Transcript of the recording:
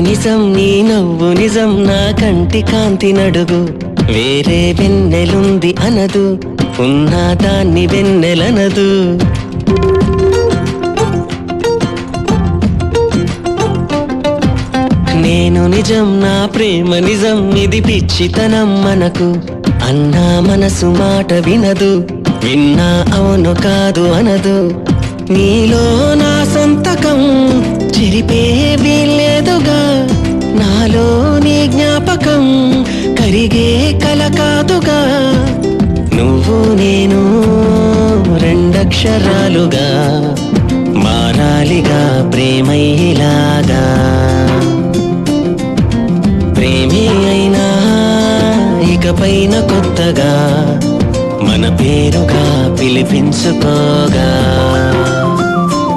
నిజం నీ నవ్వు నిజం నా కంటి కాంతి నడుగు వేరే వెన్నెలుంది అనదు ఉన్న దాన్ని వెన్నెలనదు నేను నిజం నా ప్రేమ నిజం ఇది పిచ్చితనం మనకు అన్నా మనసు మాట వినదు విన్నా అవును కాదు అనదు నీలో నా సంతకం చెరిపే వీల్లేదుగా నాలో నీ జ్ఞాపకం కరిగే కల కాదుగా నువ్వు నేను రెండక్షరాలుగా మారాలిగా ప్రేమయ్యేలాగా ప్రేమే అయినా ఇకపైన కొత్తగా మన పేరుగా పిలిపించుకోగా